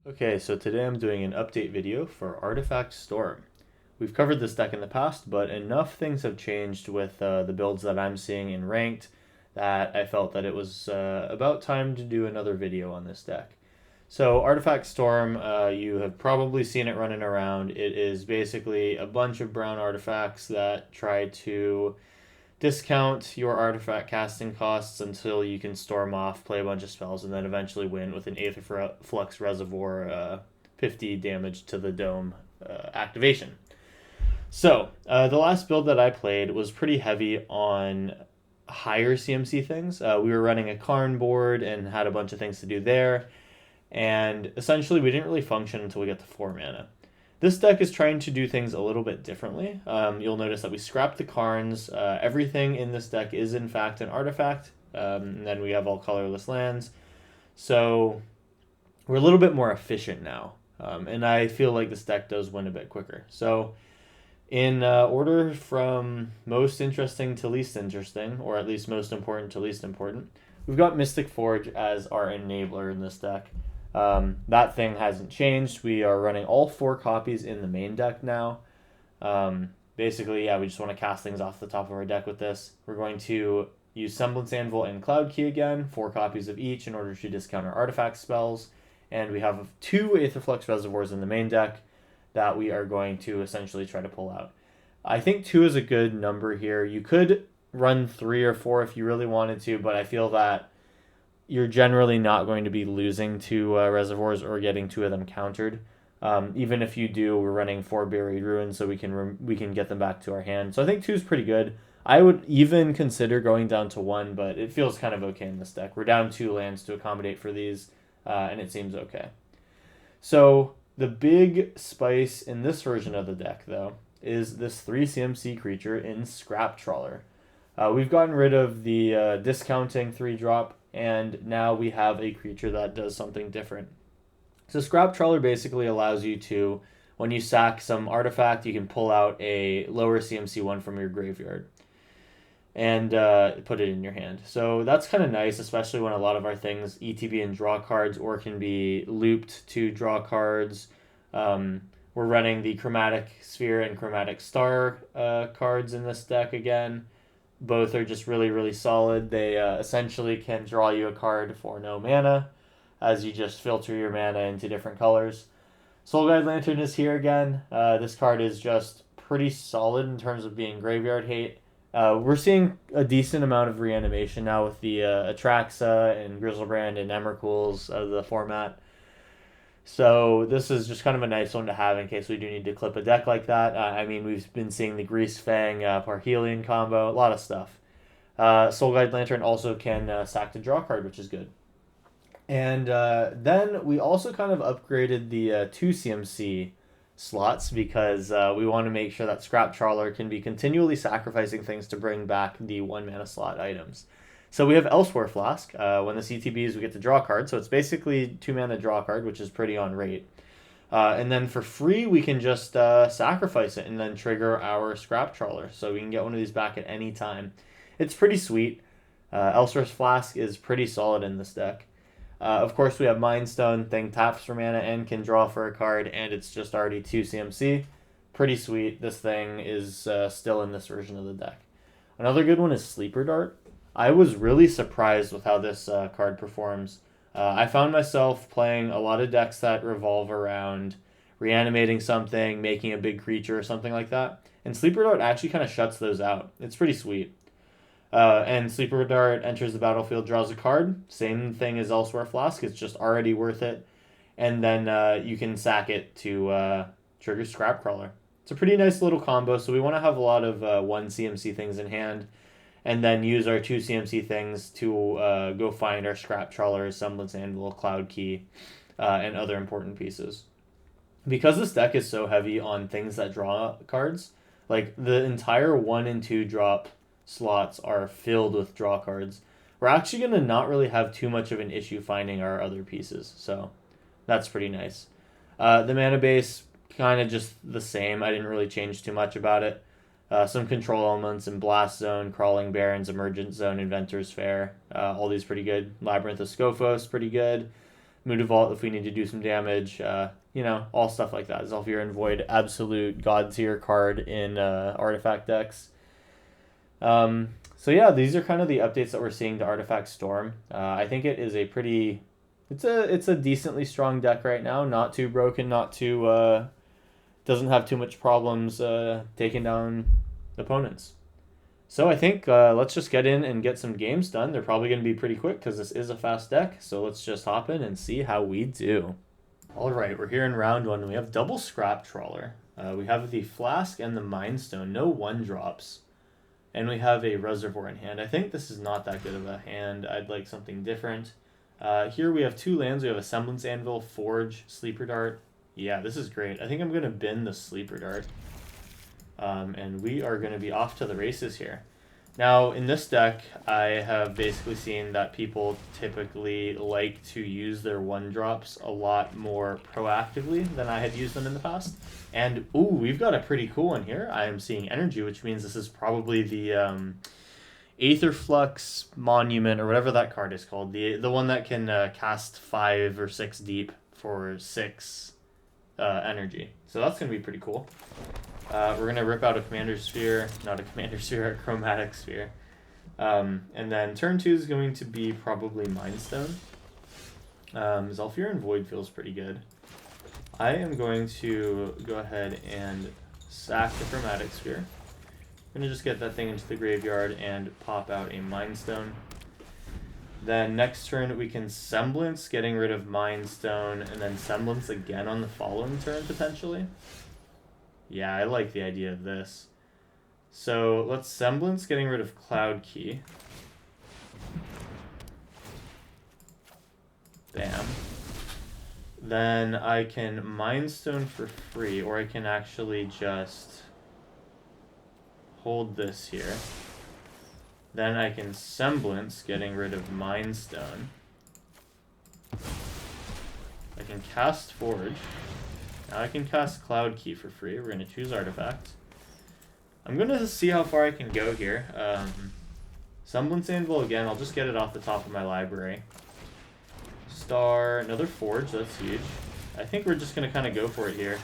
Okay, so today I'm doing an update video for Artifact Storm. We've covered this deck in the past, but enough things have changed with the builds that I'm seeing in Ranked that I felt that it was about time to do another video on this deck. So Artifact Storm, you have probably seen it running around. It is basically a bunch of brown artifacts that try to discount your artifact casting costs until you can storm off, play a bunch of spells, and then eventually win with an Aether Flux Reservoir 50 damage to the dome activation. So, the last build that I played was pretty heavy on higher CMC things. We were running a Karn board and had a bunch of things to do there, and essentially we didn't really function until we got to 4 mana. This deck is trying to do things a little bit differently. You'll notice that we scrapped the Karns. Everything in this deck is in fact an artifact. And then we have all colorless lands. So we're a little bit more efficient now. And I feel like this deck does win a bit quicker. So in order from most interesting to least interesting, or at least most important to least important, we've got Mystic Forge as our enabler in this deck. That thing hasn't changed. We are running all 4 copies in the main deck now. Basically, yeah, we just want to cast things off the top of our deck with this. We're going to use Semblance Anvil and Cloud Key again, 4 copies of each in order to discount our artifact spells. And we have 2 Aetherflux Reservoirs in the main deck that we are going to essentially try to pull out. I think 2 is a good number here. You could run 3 or 4 if you really wanted to, but I feel that you're generally not going to be losing to reservoirs or getting 2 of them countered. Even if you do, we're running 4 Buried Ruins, so we can get them back to our hand. So I think 2 is pretty good. I would even consider going down to 1, but it feels kind of okay in this deck. We're down 2 lands to accommodate for these, and it seems okay. So the big spice in this version of the deck, though, is this 3 CMC creature in Scrap Trawler. We've gotten rid of the discounting 3-drop, and now we have a creature that does something different. So Scrap Trawler basically allows you to, when you sack some artifact, you can pull out a lower CMC one from your graveyard and put it in your hand. So that's kind of nice, especially when a lot of our things ETB and draw cards or can be looped to draw cards. We're running the Chromatic Sphere and Chromatic Star cards in this deck again. Both are just really, really solid. They essentially can draw you a card for no mana as you just filter your mana into different colors. Soul Guide Lantern is here again. This card is just pretty solid in terms of being graveyard hate. We're seeing a decent amount of reanimation now with the Atraxa and Grizzlebrand and Emrakul's of the format. So this is just kind of a nice one to have in case we do need to clip a deck like that. I mean, we've been seeing the Grease Fang Parhelion combo, a lot of stuff. Soul Guide Lantern also can sack to draw card, which is good. And then we also kind of upgraded the 2 CMC slots because we want to make sure that Scrap Trawler can be continually sacrificing things to bring back the 1 mana slot items. So we have Elsewhere Flask. When the CTBs, we get to draw a card. So it's basically 2 mana draw card, which is pretty on rate. And then for free, we can just sacrifice it and then trigger our Scrap Trawler. So we can get one of these back at any time. It's pretty sweet. Elsewhere Flask is pretty solid in this deck. Of course, we have Mind Stone. Thing taps for mana and can draw for a card, and it's just already 2 CMC. Pretty sweet. This thing is still in this version of the deck. Another good one is Sleeper Dart. I was really surprised with how this card performs. I found myself playing a lot of decks that revolve around reanimating something, making a big creature, or something like that. And Sleeper Dart actually kind of shuts those out. It's pretty sweet. And Sleeper Dart enters the battlefield, draws a card. Same thing as Elsewhere Flask. It's just already worth it. And then you can sack it to trigger Scrap Crawler. It's a pretty nice little combo, so we want to have a lot of 1 CMC things in hand. And then use our 2 CMC things to go find our Scrap Trawler, Semblance Anvil, Cloud Key, and other important pieces. Because this deck is so heavy on things that draw cards, like the entire 1 and 2 drop slots are filled with draw cards, we're actually going to not really have too much of an issue finding our other pieces. So that's pretty nice. The mana base, kind of just the same. I didn't really change too much about it. Some control elements in Blast Zone, Crawling Barrens, Emergent Zone, Inventor's Fair. All these pretty good. Labyrinth of Scophos, pretty good. Mutavault if we need to do some damage, you know, all stuff like that. Zhalfir and Void, absolute god tier card in artifact decks. So yeah, these are kind of the updates that we're seeing to Artifact Storm. I think it is a pretty, it's a decently strong deck right now. Not too broken, not too, doesn't have too much problems taking down opponents. So I think let's just get in and get some games done. They're probably going to be pretty quick because this is a fast deck. So let's just hop in and see how we do. All right, we're here in round one. And we have double Scrap Trawler. We have the Flask and the Mind Stone. No 1-drops. And we have a Reservoir in hand. I think this is not that good of a hand. I'd like something different. Here we have 2 lands. We have a Semblance Anvil, Forge, Sleeper Dart. Yeah, this is great. I think I'm going to bin the Sleeper Dart. And we are going to be off to the races here. Now, in this deck, I have basically seen that people typically like to use their 1-drops a lot more proactively than I had used them in the past. And, ooh, we've got a pretty cool one here. I am seeing Energy, which means this is probably the Aetherflux Monument, or whatever that card is called. The one that can cast 5 or 6 deep for 6 energy. So that's going to be pretty cool. We're going to rip out a Commander Sphere, not a Commander Sphere, a Chromatic Sphere. And then turn 2 is going to be probably Mind Stone. Zhalfir and Void feels pretty good. I am going to go ahead and sack the Chromatic Sphere. I'm going to just get that thing into the graveyard and pop out a Mind Stone. Then next turn we can Semblance, getting rid of Mind Stone, and then Semblance again on the following turn potentially. Yeah, I like the idea of this. So let's Semblance, getting rid of Cloud Key. Bam. Then I can Mind Stone for free, or I can actually just hold this here. Then I can Semblance, getting rid of Mind Stone. I can cast Forge. Now I can cast Cloud Key for free. We're going to choose Artifact. I'm going to see how far I can go here. Semblance Anvil again. I'll just get it off the top of my library. Star, another Forge. That's huge. I think we're just going to kind of go for it here.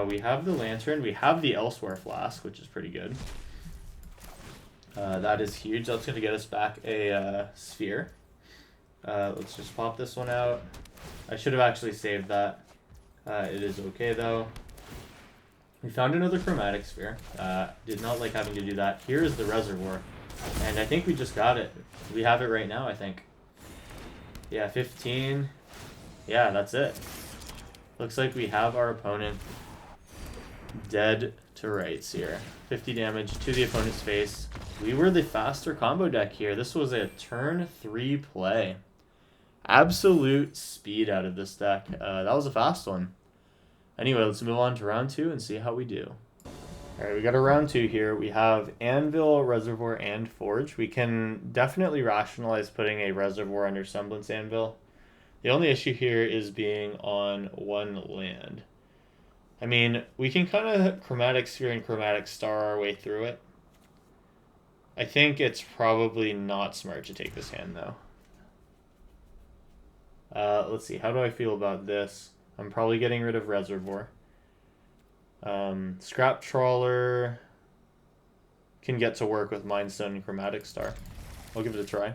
We have the Lantern. We have the Elsewhere Flask, which is pretty good. That is huge. That's going to get us back a Sphere. Let's just pop this one out. I should have actually saved that. It is okay though. We found another Chromatic Sphere. Did not like having to do that. Here is the Reservoir. And I think we just got it. We have it right now, I think. Yeah, 15. Yeah, that's it. Looks like we have our opponent dead to rights here. 50 damage to the opponent's face. We were the faster combo deck here. This was a turn 3 play. Absolute speed out of this deck. That was a fast one. Anyway, let's move on to round 2 and see how we do. Alright, we got a round 2 here. We have Anvil, Reservoir, and Forge. We can definitely rationalize putting a Reservoir under Semblance Anvil. The only issue here is being on 1 land. I mean, we can kind of Chromatic Sphere and Chromatic Star our way through it. I think it's probably not smart to take this hand, though. Let's see, how do I feel about this? I'm probably getting rid of Reservoir. Scrap Trawler can get to work with Mind Stone and Chromatic Star. I'll give it a try.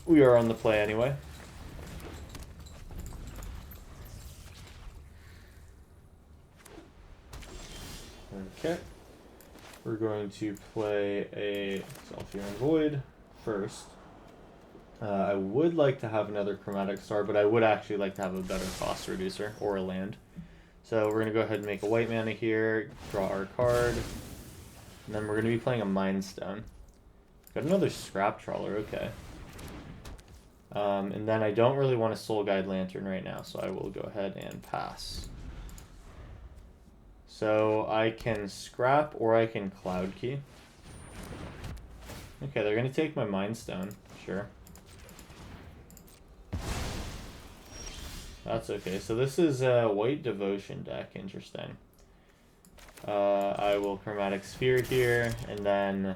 We are on the play anyway. Okay. We're going to play a Zhalfir and Void first. I would like to have another Chromatic Star, but I would actually like to have a better cost reducer or a land. So we're going to go ahead and make a white mana here, draw our card, and then we're going to be playing a Mind Stone. Got another Scrap Trawler, okay. And then I don't really want a Soul Guide Lantern right now, so I will go ahead and pass. So I can Scrap or I can Cloud Key. Okay, they're going to take my Mind Stone, sure. That's okay. So this is a White Devotion deck. Interesting. I will Chromatic Sphere here, and then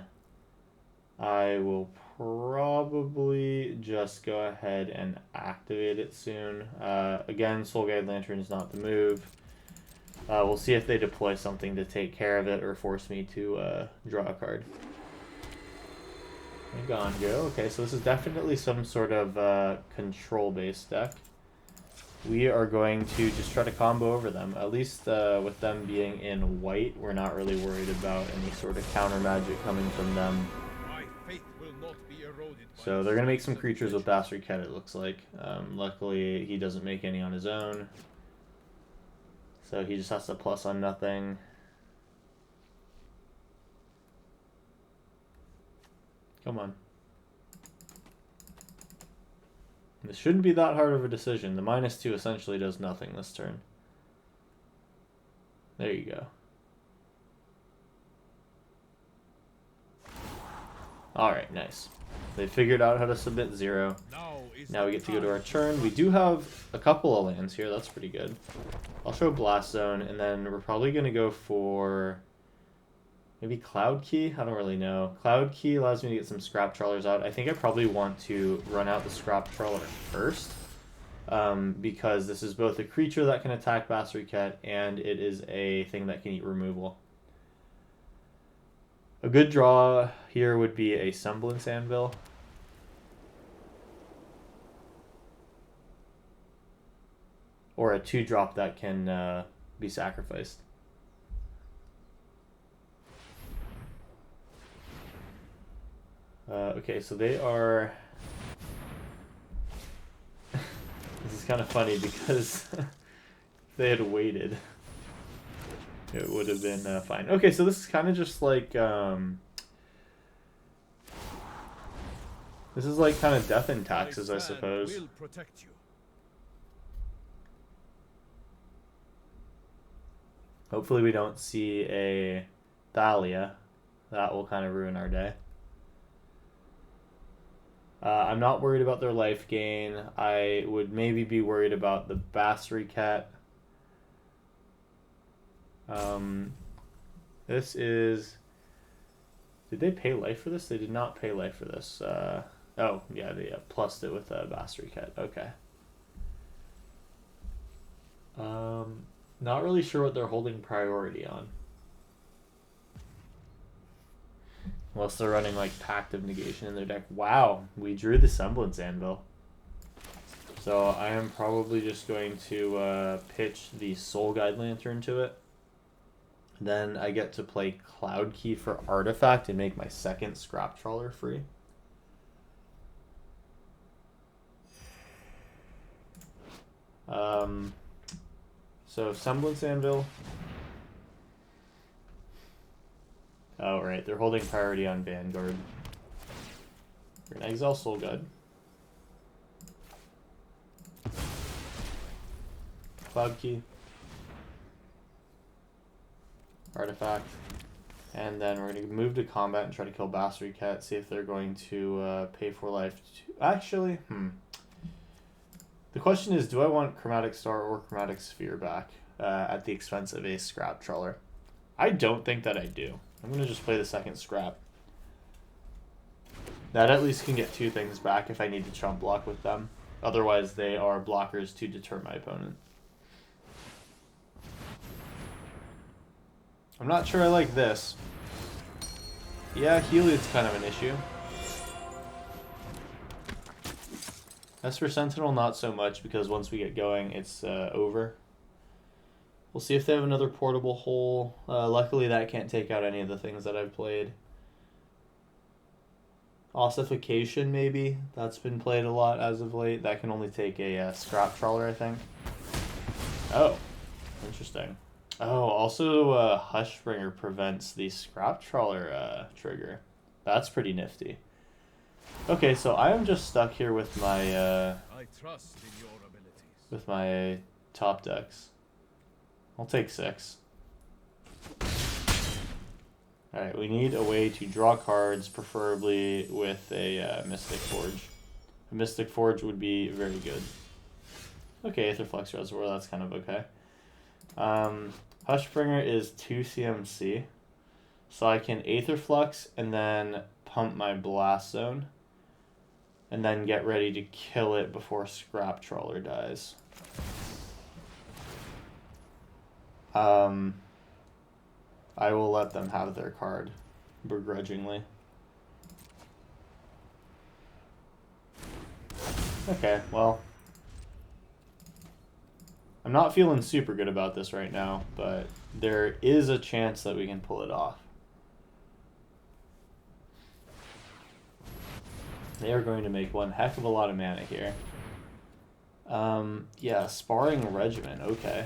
I will probably just go ahead and activate it soon. Again, Soul Guide Lantern is not the move. We'll see if they deploy something to take care of it or force me to draw a card. And gone go. Okay, so this is definitely some sort of control-based deck. We are going to just try to combo over them. At least with them being in white, we're not really worried about any sort of counter magic coming from them. So they're going to make some creatures with Bastard Cat, it looks like. Luckily, he doesn't make any on his own. So he just has to plus on nothing. Come on. This shouldn't be that hard of a decision. The -2 essentially does nothing this turn. There you go. Alright, nice. They figured out how to submit 0. Now we get to go to our turn. We do have a couple of lands here. That's pretty good. I'll show Blast Zone, and then we're probably going to go for maybe Cloud Key? I don't really know. Cloud Key allows me to get some Scrap Trawlers out. I think I probably want to run out the Scrap Trawler first, because this is both a creature that can attack Bastard Cat, and it is a thing that can eat removal. A good draw here would be a Semblance Anvil. Or a 2-drop that can be sacrificed. Okay, so they are... This is kind of funny because if they had waited, it would have been fine. Okay, so this is kind of just like... This is like kind of Death and Taxes, I suppose. Hopefully we don't see a Thalia. That will kind of ruin our day. I'm not worried about their life gain. I would maybe be worried about the Bastard Cat. This is... Did they pay life for this? They did not pay life for this. Oh, yeah, they plussed it with a Bastard Cat. Okay. Not really sure what they're holding priority on. Unless they're running like Pact of Negation in their deck. Wow, we drew the Semblance Anvil. So I am probably just going to pitch the Soul Guide Lantern to it. Then I get to play Cloud Key for Artifact and make my second Scrap Trawler free. So Semblance Anvil. Oh, right. They're holding priority on Vanguard. We're going to exile Soul Guide. Cloud Key. Artifact. And then we're going to move to combat and try to kill Bastard Cat. See if they're going to pay for life. Actually, the question is, do I want Chromatic Star or Chromatic Sphere back at the expense of a Scrap Trawler? I don't think that I do. I'm going to just play the second Scrap. That at least can get 2 things back if I need to chump block with them. Otherwise, they are blockers to deter my opponent. I'm not sure I like this. Yeah, Heliod's kind of an issue. As for Sentinel, not so much, because once we get going, it's over. We'll see if they have another portable hole. Luckily, that can't take out any of the things that I've played. Ossification, maybe. That's been played a lot as of late. That can only take a Scrap Trawler, I think. Oh, interesting. Oh, also Hushbringer prevents the Scrap Trawler trigger. That's pretty nifty. Okay, so I am just stuck here with my I trust in your abilities. With my top decks. I'll take 6. Alright, we need a way to draw cards, preferably with a Mystic Forge. A Mystic Forge would be very good. Okay, Aetherflux Reservoir, that's kind of okay. Hushbringer is 2 CMC. So I can Aetherflux and then pump my Blast Zone. and then get ready to kill it before Scrap Trawler dies. I will let them have their card, begrudgingly. Okay, well, I'm not feeling super good about this right now, but there is a chance that we can pull it off. They are going to make one heck of a lot of mana here. Yeah, Sparring Regiment, okay.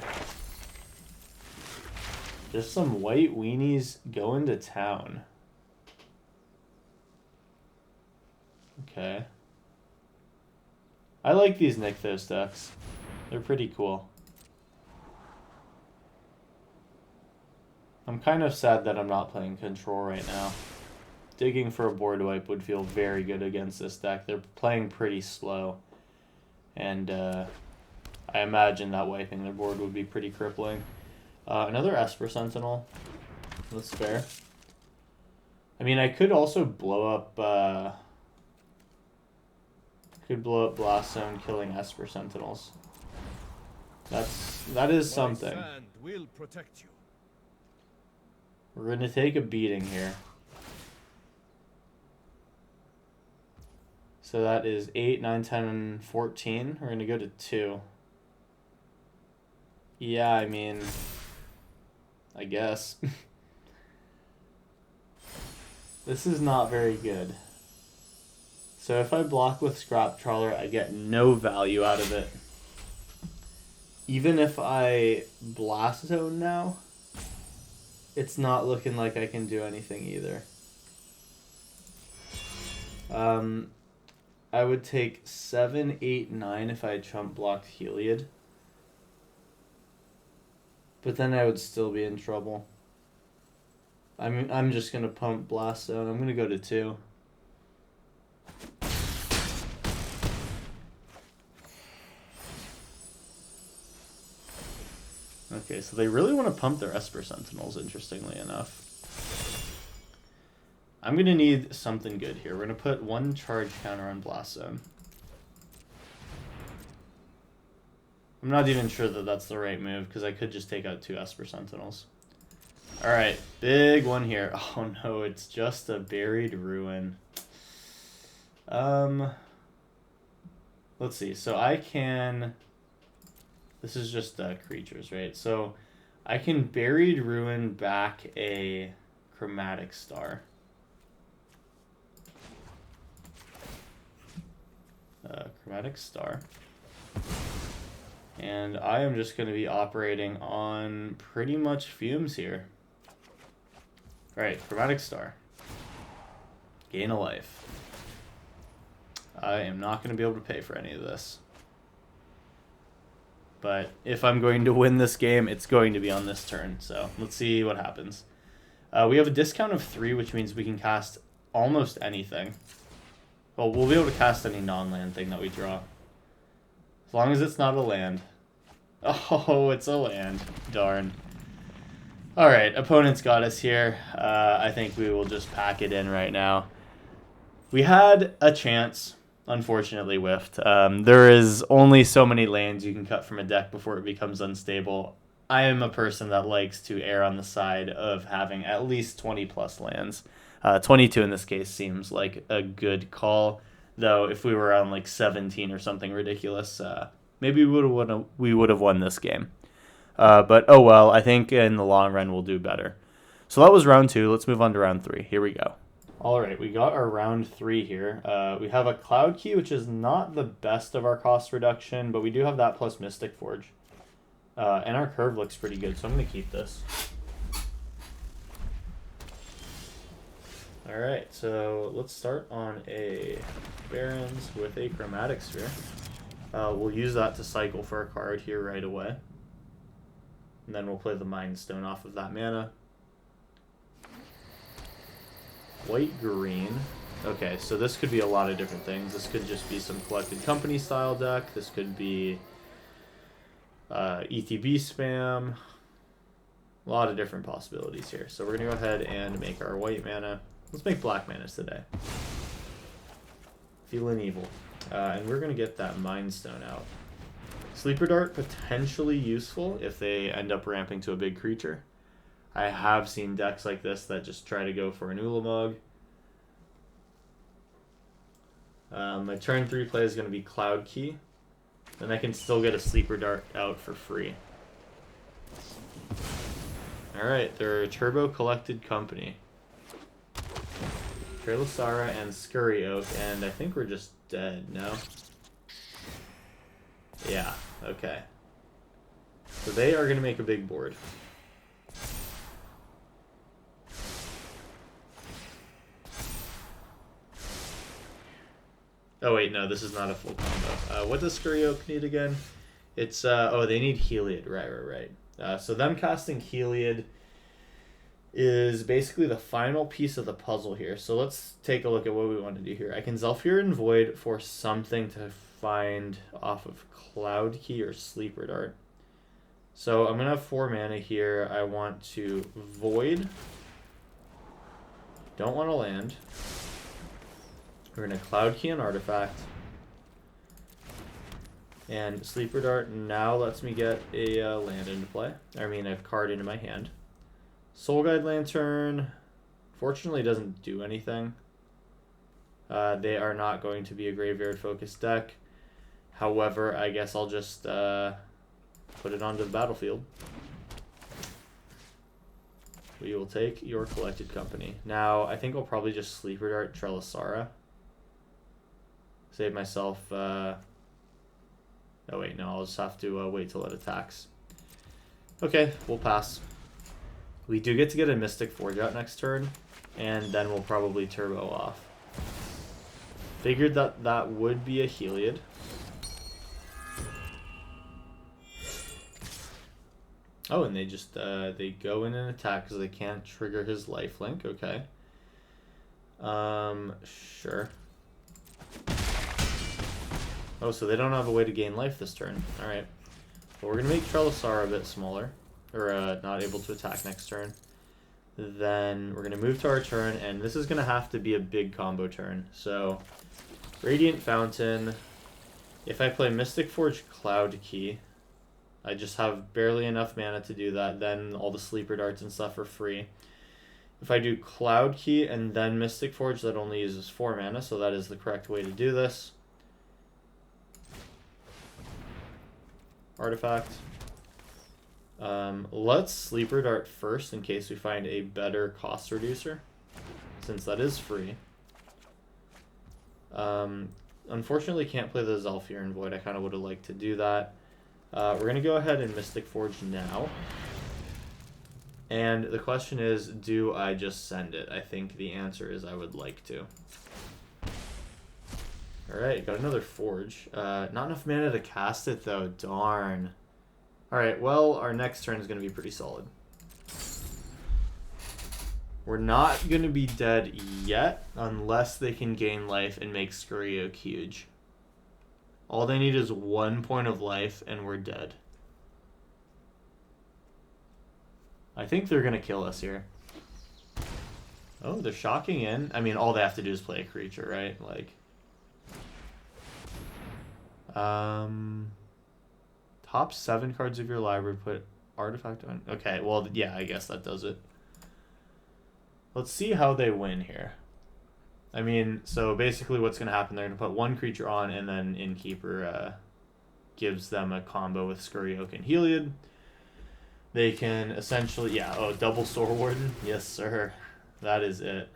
Just some white weenies going to town. Okay. I like these Nykthos decks. They're pretty cool. I'm kind of sad that I'm not playing Control right now. Digging for a board wipe would feel very good against this deck. They're playing pretty slow. And I imagine that wiping their board would be pretty crippling. Another Esper Sentinel. That's fair. I mean, I could also blow up... could blow up Blast Zone, killing Esper Sentinels. That is something. My sand will protect you. We're going to take a beating here. So that is 8, 9, 10, 14. We're going to go to 2. Yeah, I mean, I guess. This is not very good. So if I block with Scrap Trawler, I get no value out of it. Even if I Blast Zone now, it's not looking like I can do anything either. I would take 7, 8, 9 if I had chump blocked Heliod. But then I would still be in trouble. I'm just going to pump Blast Zone. I'm going to go to 2. Okay, so they really want to pump their Esper Sentinels, interestingly enough. I'm going to need something good here. We're going to put 1 charge counter on Blast Zone. I'm not even sure that that's the right move, because I could just take out 2 Esper Sentinels. Alright, big one here. Oh no, it's just a Buried Ruin. Let's see. So I can... This is just creatures, right? So I can Buried Ruin back a Chromatic Star. Chromatic Star. And I am just going to be operating on pretty much fumes here. Alright, Chromatic Star. Gain a life. I am not going to be able to pay for any of this. But if I'm going to win this game, it's going to be on this turn. So let's see what happens. We have a discount of 3, which means we can cast almost anything. Well, we'll be able to cast any non-land thing that we draw. As long as it's not a land. Oh, it's a land. Darn. Alright, opponent's got us here. I think we will just pack it in right now. We had a chance. Unfortunately whiffed. There is only so many lands you can cut from a deck before it becomes unstable. I am a person that likes to err on the side of having at least 20 plus lands. 22 in this case seems like a good call, though if we were on like 17 or something ridiculous, maybe we would have won this game. But oh well, I think in the long run we'll do better. So that was round 2. Let's move on to round 3. Here we go. Alright, we got our round 3 here. We have a Cloud Key, which is not the best of our cost reduction, but we do have that plus Mystic Forge. And our curve looks pretty good, so I'm going to keep this. Alright, so let's start on a Barons with a Chromatic Sphere. We'll use that to cycle for a card here right away. And then we'll play the Mind Stone off of that mana. White-green. Okay, so this could be a lot of different things. This could just be some Collected Company style deck. This could be ETB spam. A lot of different possibilities here. So we're going to go ahead and make our white mana. Let's make black mana today. Feeling evil. And we're going to get that Mind Stone out. Sleeper Dart, potentially useful if they end up ramping to a big creature. I have seen decks like this that just try to go for an Ulamog. My turn 3 play is going to be Cloud Key. Then I can still get a Sleeper Dart out for free. Alright, they're a Turbo Collected Company. Trelasara and Scurry Oak, and I think we're just dead, no? Yeah, okay. So they are going to make a big board. Oh wait, no, this is not a full combo. What does Scurry Oak need again? It's, oh, they need Heliod, right. So them casting Heliod is basically the final piece of the puzzle here. So let's take a look at what we want to do here. I can Zhalfir and Void for something to find off of Cloud Key or Sleeper Dart. So I'm going to have 4 mana here. I want to Void. Don't want to land. We're going to Cloud Key an artifact. And Sleeper Dart now lets me get a land into play. I mean, a card into my hand. Soul Guide Lantern, fortunately, doesn't do anything. They are not going to be a graveyard-focused deck. However, I guess I'll just put it onto the battlefield. We will take your Collected Company. Now, I think I'll probably just Sleeper Dart Trelasara. Save myself... oh wait, no, I'll just have to wait till it attacks. Okay, we'll pass. We do get to get a Mystic Forge out next turn, and then we'll probably turbo off. Figured that that would be a Heliod. Oh, and they just, they go in and attack because they can't trigger his lifelink. Okay. Sure. Oh, so they don't have a way to gain life this turn. Alright. Well, we're going to make Trelasara a bit smaller. Or, not able to attack next turn. Then we're going to move to our turn, and this is going to have to be a big combo turn. So, Radiant Fountain. If I play Mystic Forge Cloud Key, I just have barely enough mana to do that. Then all the Sleeper Darts and stuff are free. If I do Cloud Key and then Mystic Forge, that only uses 4 mana, so that is the correct way to do this. Artifact. Let's Sleeper Dart first in case we find a better cost reducer, since that is free. Unfortunately, can't play the Zhalfir and Void. I kind of would have liked to do that. We're going to go ahead and Mystic Forge now. And the question is, do I just send it? I think the answer is I would like to. Alright, got another Forge. Not enough mana to cast it, though. Darn. Alright, well, our next turn is going to be pretty solid. We're not going to be dead yet, unless they can gain life and make Scurry Oak huge. All they need is 1 point of life, and we're dead. I think they're going to kill us here. Oh, they're shocking in. I mean, all they have to do is play a creature, right? Like... top 7 cards of your library, put artifact on. Okay, well, yeah, I guess that does it. Let's see how they win here. I mean, so basically what's going to happen, they're going to put 1 creature on, and then Innkeeper gives them a combo with Scurry Oak and Heliod. They can essentially, yeah, oh, double Sword Warden. Yes, sir. That is it.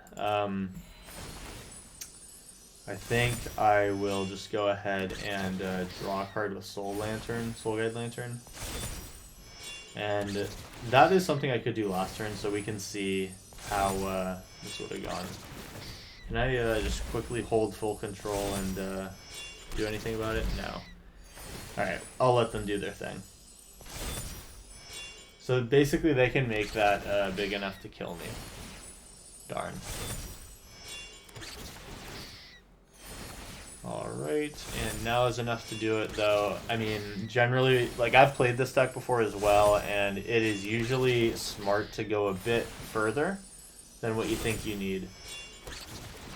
I think I will just go ahead and draw a card with Soul Guide Lantern. And that is something I could do last turn, so we can see how this would have gone. Can I just quickly hold full control and do anything about it? No. Alright, I'll let them do their thing. So basically they can make that big enough to kill me. Darn. Alright, and now is enough to do it, though. I mean, generally, like, I've played this deck before as well, and it is usually smart to go a bit further than what you think you need.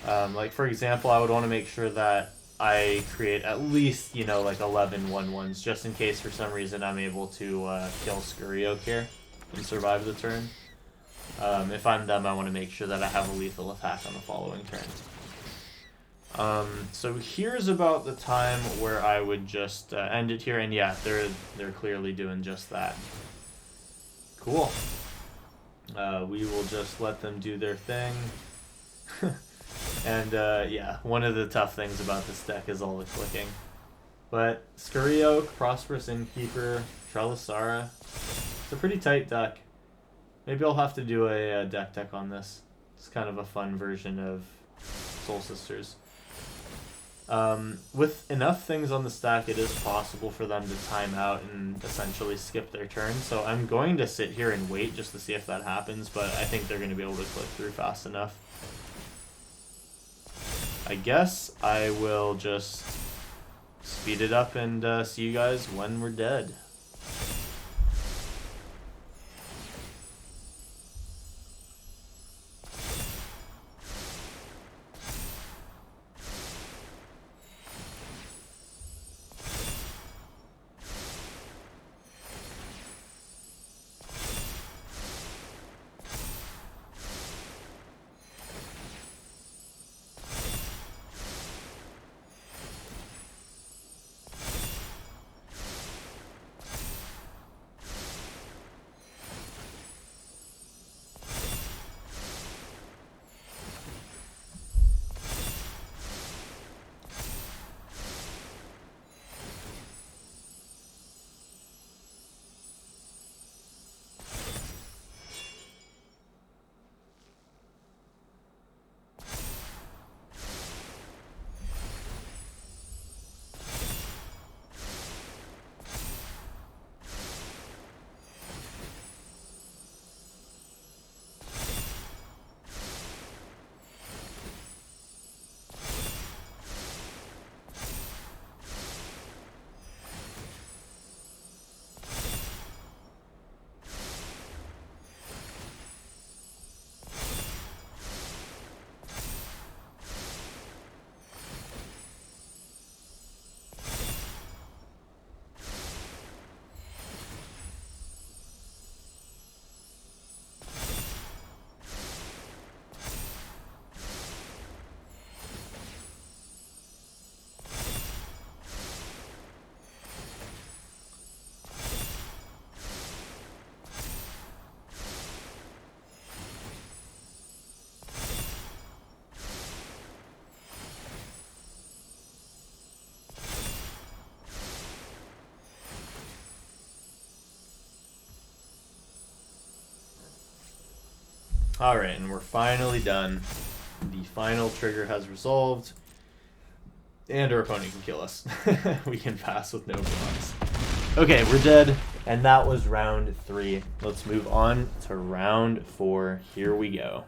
Like for example, I would want to make sure that I create at least, you know, like 11 1/1s, just in case for some reason I'm able to kill Scurryoak here and survive the turn. If I'm them, I want to make sure that I have a lethal attack on the following turn. So here's about the time where I would just end it here, and yeah, they're clearly doing just that. Cool. We will just let them do their thing. And yeah, one of the tough things about this deck is all the clicking. But Scurryoak, Prosperous Innkeeper, Trelisara, it's a pretty tight deck. Maybe I'll have to do a deck tech on this. It's kind of a fun version of Soul Sisters. With enough things on the stack, it is possible for them to time out and essentially skip their turn. So I'm going to sit here and wait just to see if that happens, but I think they're going to be able to click through fast enough. I guess I will just speed it up and see you guys when we're dead. Alright, and we're finally done. The final trigger has resolved. And our opponent can kill us. We can pass with no blocks. Okay, we're dead. And that was round 3. Let's move on to round 4. Here we go.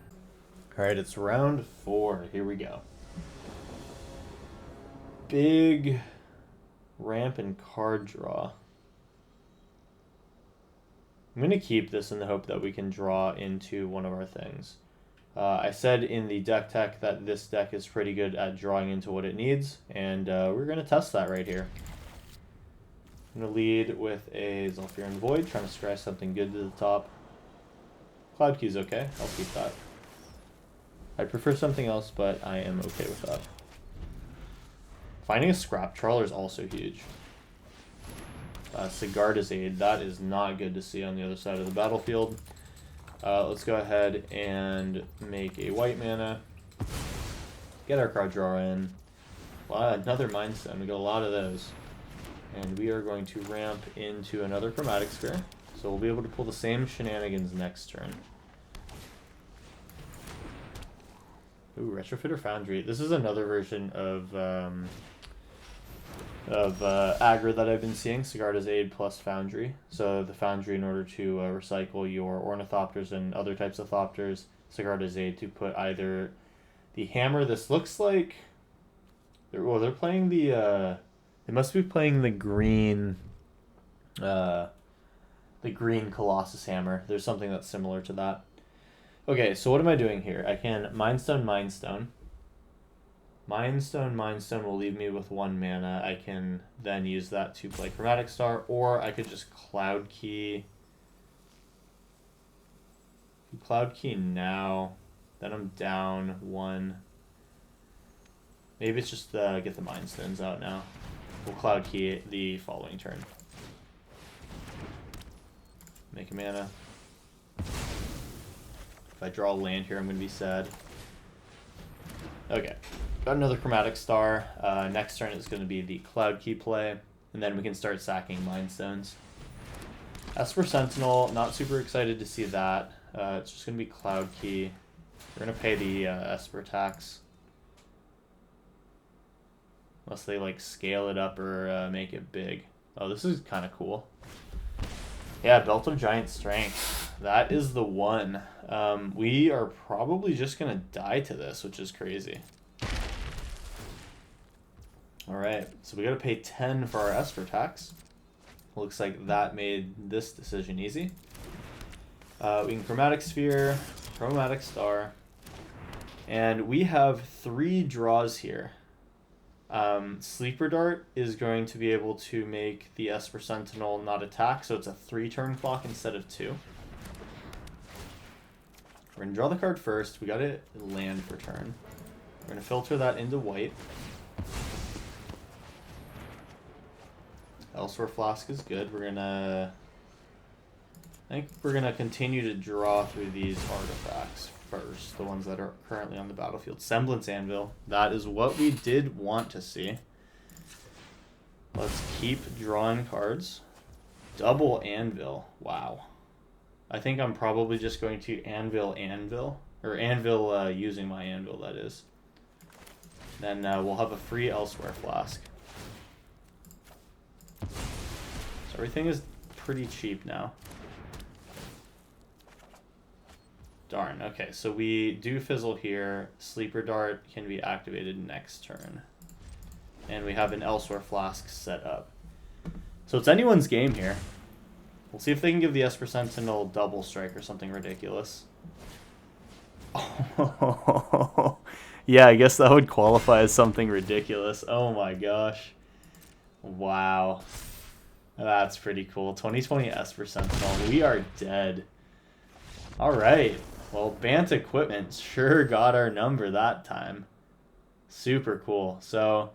Alright, it's round 4. Here we go. Big ramp and card draw. I'm going to keep this in the hope that we can draw into one of our things. I said in the deck tech that this deck is pretty good at drawing into what it needs, and we're going to test that right here. I'm going to lead with a Zhalfirin Void, trying to scratch something good to the top. Cloud Key's okay, I'll keep that. I'd prefer something else, but I am okay with that. Finding a Scrap Trawler is also huge. Sigarda's Aid, that is not good to see on the other side of the battlefield. Let's go ahead and make a white mana. Get our card draw in. Another Mind Stone, we got a lot of those. And we are going to ramp into another Chromatic Sphere. So we'll be able to pull the same shenanigans next turn. Ooh, Retrofitter Foundry. This is another version of aggro that I've been seeing, Sigarda's Aid plus Foundry. So the Foundry in order to recycle your Ornithopters and other types of Thopters, Sigarda's Aid to put either the hammer, this looks like, they're playing the, they must be playing the green Colossus Hammer. There's something that's similar to that. Okay, so what am I doing here? I can Mind Stone, Mindstone will leave me with 1 mana. I can then use that to play Chromatic Star, or I could just Cloud Key. Cloud Key now, then I'm down 1. Maybe it's just get the Mind Stones out now. We'll Cloud Key the following turn. Make a mana. If I draw a land here, I'm going to be sad. Okay, got another Chromatic Star. Next turn is going to be the Cloud Key play, and then we can start sacking Mind Stones. Esper Sentinel, not super excited to see that. It's just going to be Cloud Key. We're going to pay the Esper tax. Unless they like scale it up or make it big. Oh, this is kind of cool. Yeah, Belt of Giant Strength. That is the one. We are probably just going to die to this, which is crazy. Alright, so we got to pay 10 for our Esper tax. Looks like that made this decision easy. We can Chromatic Sphere, Chromatic Star, and we have 3 draws here. Sleeper Dart is going to be able to make the Esper Sentinel not attack, so it's a 3-turn clock instead of 2. We're going to draw the card first. We got to land for turn. We're going to filter that into white. Elsewhere Flask is good. We're going to... I think we're going to continue to draw through these artifacts first, the ones that are currently on the battlefield. Semblance Anvil. That is what we did want to see. Let's keep drawing cards. Double Anvil. Wow. I think I'm probably just going to Anvil, or Anvil using my Anvil, that is. Then we'll have a free Elsewhere Flask. So everything is pretty cheap now. Darn, okay, so we do fizzle here. Sleeper Dart can be activated next turn. And we have an Elsewhere Flask set up. So it's anyone's game here. We'll see if they can give the Esper Sentinel double strike or something ridiculous. Oh, yeah, I guess that would qualify as something ridiculous. Oh my gosh. Wow. That's pretty cool. 2020 Esper Sentinel. We are dead. Alright. Well, Bant Equipment sure got our number that time. Super cool. So,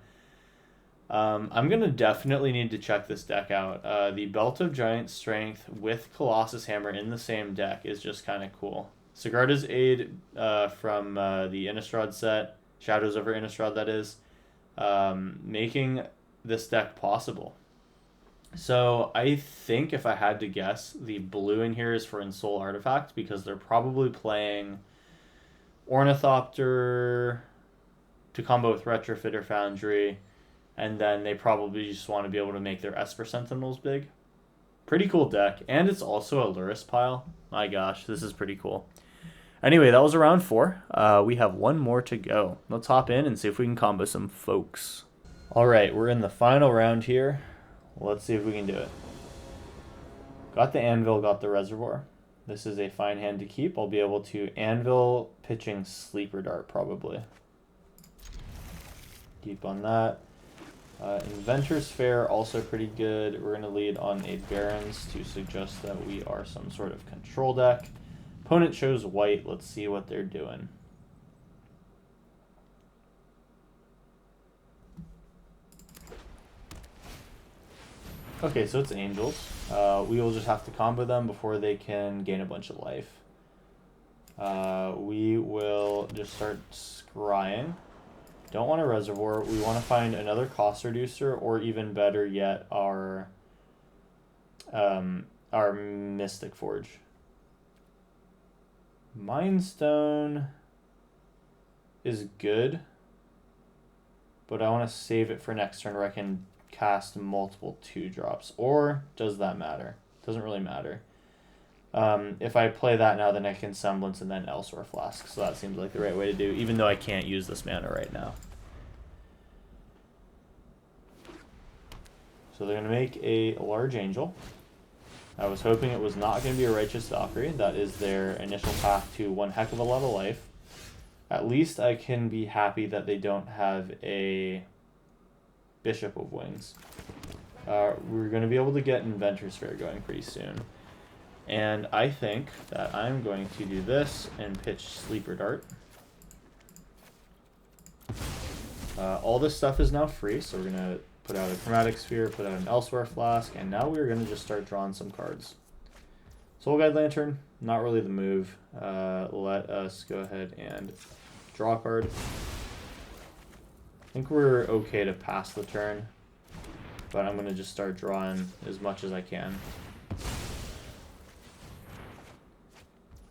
I'm going to definitely need to check this deck out. The Belt of Giant Strength with Colossus Hammer in the same deck is just kind of cool. Sigarda's Aid from the Innistrad set, Shadows over Innistrad that is, making this deck possible. So I think if I had to guess, the blue in here is for Ensoul Artifact because they're probably playing Ornithopter to combo with Retrofitter Foundry, and then they probably just want to be able to make their Esper Sentinels big. Pretty cool deck, and it's also a Lurrus pile. My gosh, this is pretty cool. Anyway, that was round 4. We have one more to go. Let's hop in and see if we can combo some folks. Alright, we're in the final round here. Let's see if we can do it. Got the Anvil, got the Reservoir. This is a fine hand to keep. I'll be able to Anvil pitching Sleeper Dart probably. Keep on that. Inventor's Fair, also pretty good. We're going to lead on a Barons to suggest that we are some sort of control deck. Opponent shows white. Let's see what they're doing. Okay, so it's Angels. We will just have to combo them before they can gain a bunch of life. We will just start scrying. Don't want a Reservoir. We want to find another cost reducer, or even better yet, our Mystic Forge. Mindstone is good, but I want to save it for next turn where I can cast multiple 2-drops. Or does that matter? Doesn't really matter. If I play that now, then I can Semblance and then Elsewhere Flask. So that seems like the right way to do, even though I can't use this mana right now. So they're going to make a Large Angel. I was hoping it was not going to be a Righteous Valkyrie. That is their initial path to one heck of a lot of life. At least I can be happy that they don't have a Bishop of Wings. We're going to be able to get Inventor's Fair going pretty soon. And I think that I'm going to do this and pitch Sleeper Dart. All this stuff is now free, so we're going to put out a Chromatic Sphere, put out an Elsewhere Flask, and now we're going to just start drawing some cards. Soul Guide Lantern, not really the move. Let us go ahead and draw a card. I think we're okay to pass the turn, but I'm going to just start drawing as much as I can.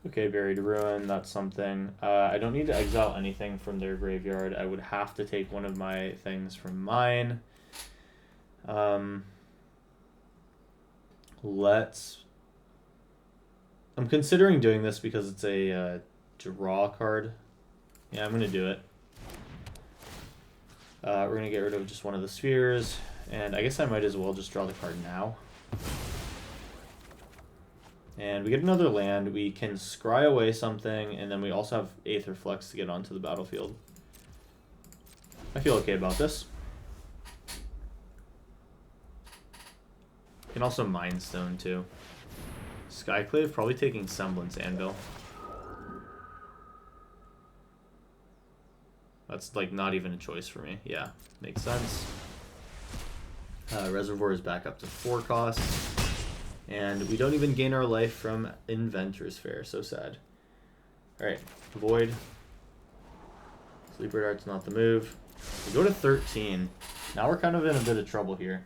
Okay, Buried Ruin, that's something. I don't need to exile anything from their graveyard. I would have to take one of my things from mine. I'm considering doing this because it's a draw card. Yeah, I'm going to do it. We're going to get rid of just one of the spheres, and I guess I might as well just draw the card now. And we get another land. We can scry away something, and then we also have Aetherflux to get onto the battlefield. I feel okay about this. You can also Mind Stone too. Skyclave, probably taking Semblance Anvil. That's like not even a choice for me. Yeah, makes sense. Reservoir is back up to 4 costs. And we don't even gain our life from Inventor's Fair. So sad. Alright, Void. Sleeper Dart's not the move. We go to 13. Now we're kind of in a bit of trouble here.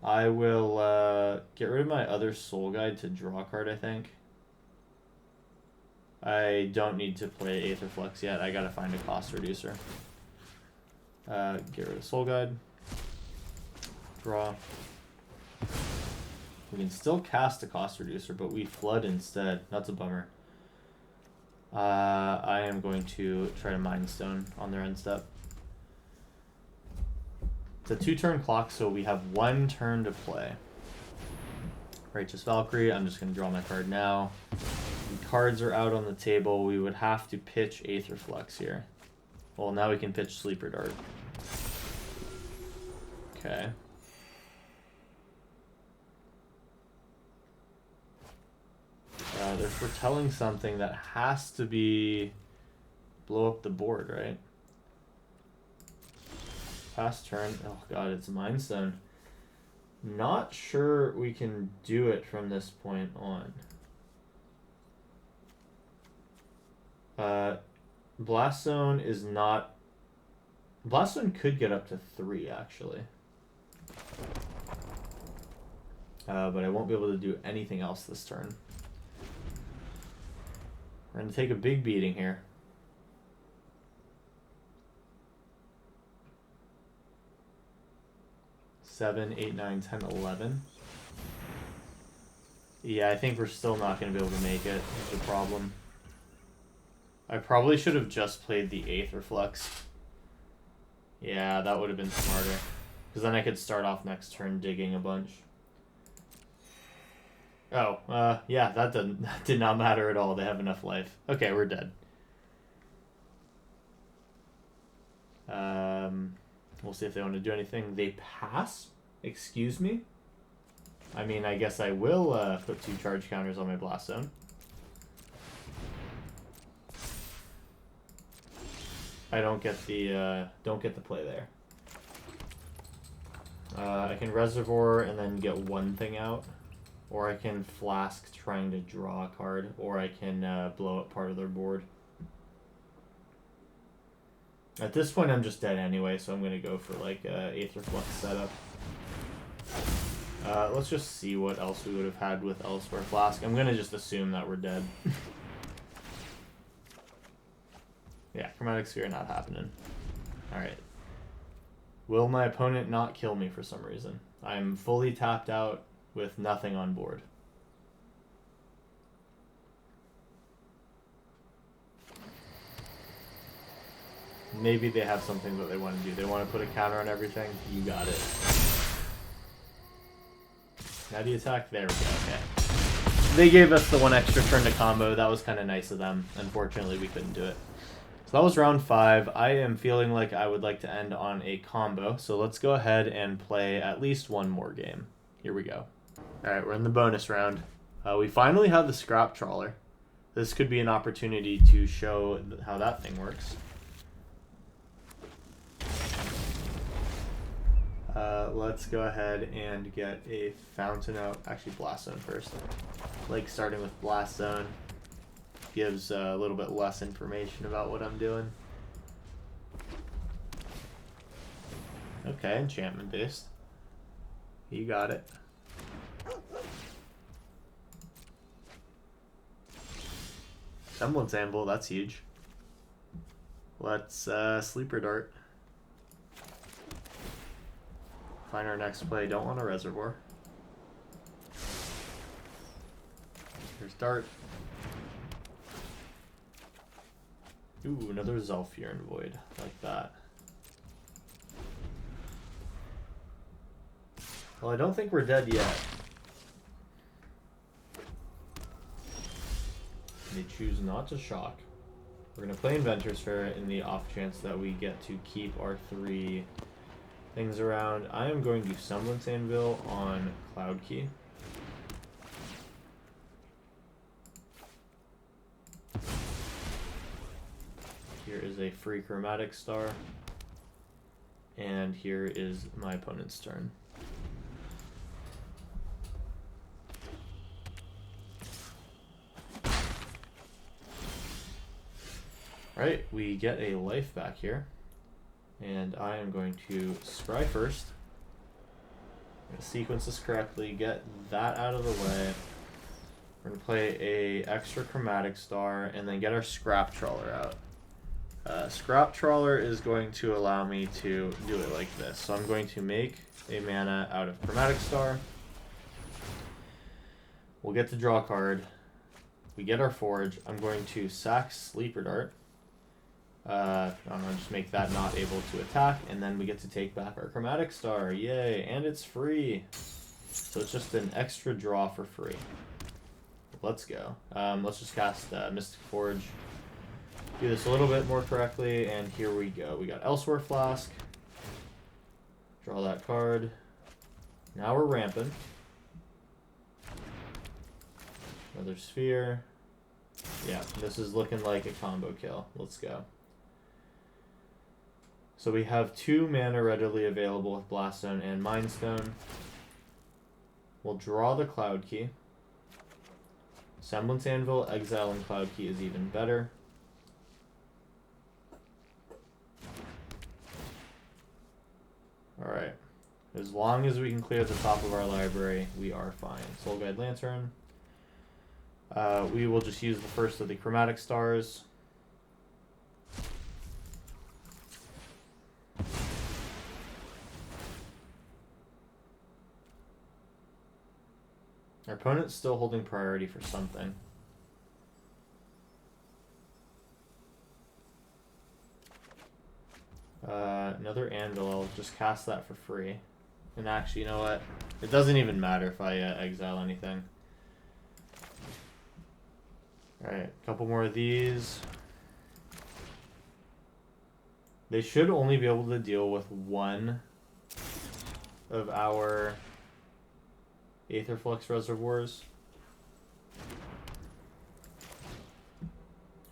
I will get rid of my other Soul Guide to draw a card, I think. I don't need to play Aetherflux yet. I gotta find a cost reducer. Get rid of Soul Guide. Draw. We can still cast a cost reducer, but we flood instead. That's a bummer. I am going to try to Mind Stone on their end step. It's a 2-turn clock, so we have 1 turn to play. Righteous Valkyrie, I'm just going to draw my card now. The cards are out on the table. We would have to pitch Aetherflux here. Well, now we can pitch Sleeper Dart. Okay. They're foretelling something that has to be blow up the board, right? Pass turn. Oh god, it's Mind Stone. Not sure we can do it from this point on. Blast Zone is not... Blast Zone could get up to 3, actually. But I won't be able to do anything else this turn. We're going to take a big beating here. Seven, 8, 9, 10, 11. Yeah, I think we're still not going to be able to make it. That's the problem. I probably should have just played the Aetherflux. Yeah, that would have been smarter. Because then I could start off next turn digging a bunch. Oh, yeah, that did not matter at all. They have enough life. Okay, we're dead. We'll see if they want to do anything. They pass? Excuse me? I mean, I guess I will put 2 charge counters on my Blast Zone. I don't get the play there. I can Reservoir and then get 1 thing out. Or I can Flask trying to draw a card, or I can blow up part of their board. At this point, I'm just dead anyway, so I'm going to go for like Aetherflux setup. Let's just see what else we would have had with Elsewhere Flask. I'm going to just assume that we're dead. Yeah, Chromatic Sphere not happening. Alright. Will my opponent not kill me for some reason? I'm fully tapped out with nothing on board. Maybe they have something that they want to do. They want to put a counter on everything. You got it. Now the attack. There we go. Okay. They gave us the 1 extra turn to combo. That was kind of nice of them. Unfortunately, we couldn't do it. So that was round 5. I am feeling like I would like to end on a combo. So let's go ahead and play at least one more game. Here we go. Alright, we're in the bonus round. We finally have the scrap trawler. This could be an opportunity to show how that thing works. Let's go ahead and get a fountain out. Actually, blast zone first. Like starting with blast zone gives a little bit less information about what I'm doing. Okay, enchantment based. You got it. Semblance Anvil, that's huge. Let's Sleeper Dart. Find our next play. Don't want a Reservoir. Here's Dart. Ooh, another Zhalfir Void. Like that. Well, I don't think we're dead yet. They choose not to shock. We're going to play Inventor's Fair in the off chance that we get to keep our 3 things around. I am going to Semblance Anvil on Cloud Key. Here is a free Chromatic Star. And here is my opponent's turn. Right, we get a life back here. And I am going to scry first. I'm going to sequence this correctly, get that out of the way. We're going to play a extra Chromatic Star and then get our Scrap Trawler out. Scrap Trawler is going to allow me to do it like this. So I'm going to make a mana out of Chromatic Star. We'll get to draw a card. We get our Forge. I'm going to sack Sleeper Dart. I'm going to just make that not able to attack, and then we get to take back our Chromatic Star. Yay, and it's free. So it's just an extra draw for free. Let's go. Let's just cast Mystic Forge. Do this a little bit more correctly, and here we go. We got Elsewhere Flask. Draw that card. Now we're ramping. Another Sphere. Yeah, this is looking like a combo kill. Let's go. So we have 2 mana readily available with Blast Zone and Mind Stone. We'll draw the Cloud Key. Semblance Anvil, Exile, and Cloud Key is even better. Alright. As long as we can clear the top of our library, we are fine. Soul Guide Lantern. We will just use the first of the Chromatic Stars. Our opponent's still holding priority for something. Another Anvil, I'll just cast that for free. And actually, you know what? It doesn't even matter if I exile anything. Alright, a couple more of these. They should only be able to deal with 1 of our Aetherflux Reservoirs.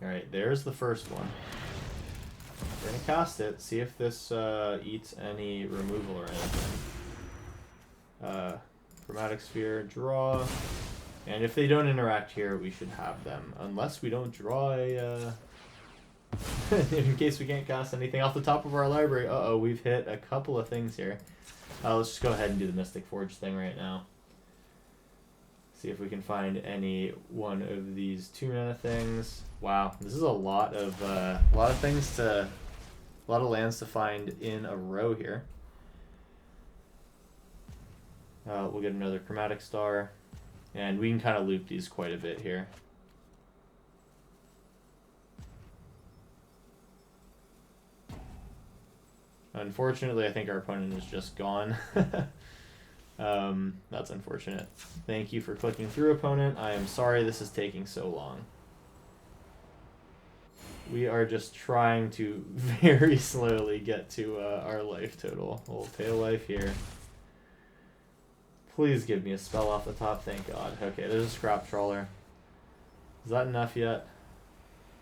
Alright, there's the first one. We're going to cast it, see if this eats any removal or anything. Chromatic Sphere, draw. And if they don't interact here, we should have them. Unless we don't draw a... in case we can't cast anything off the top of our library. Uh-oh, we've hit a couple of things here. Let's just go ahead and do the Mystic Forge thing right now. See if we can find any one of these 2 mana things. Wow, this is a lot of things to... a lot of lands to find in a row here. We'll get another Chromatic Star. And we can kind of loop these quite a bit here. Unfortunately, I think our opponent is just gone. That's unfortunate. Thank you for clicking through, opponent. I am sorry this is taking so long. We are just trying to very slowly get to our life total. We'll pay a life here. Please give me a spell off the top, thank God. Okay, there's a scrap trawler. Is that enough yet?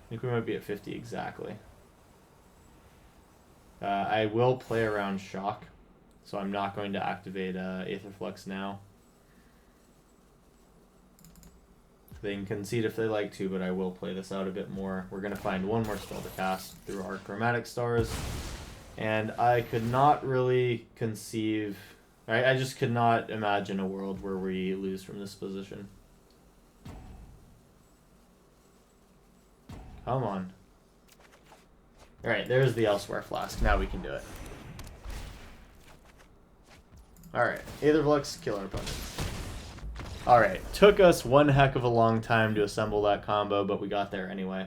I think we might be at 50 exactly. I will play around shock, so I'm not going to activate Aetherflux now. They can concede if they like to, but I will play this out a bit more. We're going to find one more spell to cast through our Chromatic Stars. And I could not really conceive... I just could not imagine a world where we lose from this position. Come on. Alright, there's the Elsewhere Flask. Now we can do it. Alright, Aetherflux, kill our opponent. Alright, took us one heck of a long time to assemble that combo, but we got there anyway.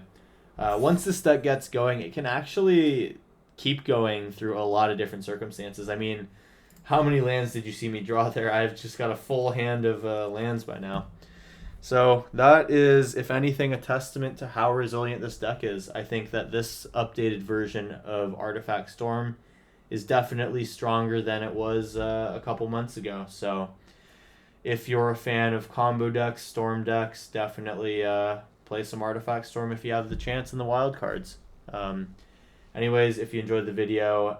Once this deck gets going, it can actually keep going through a lot of different circumstances. I mean, how many lands did you see me draw there? I've just got a full hand of lands by now. So that is, if anything, a testament to how resilient this deck is. I think that this updated version of Artifact Storm is definitely stronger than it was a couple months ago. So if you're a fan of combo decks, Storm decks, definitely play some Artifact Storm if you have the chance in the wild cards. Anyways, if you enjoyed the video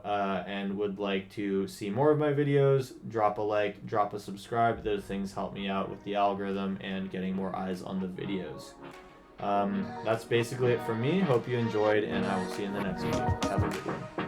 and would like to see more of my videos, drop a like, drop a subscribe. Those things help me out with the algorithm and getting more eyes on the videos. That's basically it from me. Hope you enjoyed, and I will see you in the next video. Have a good one.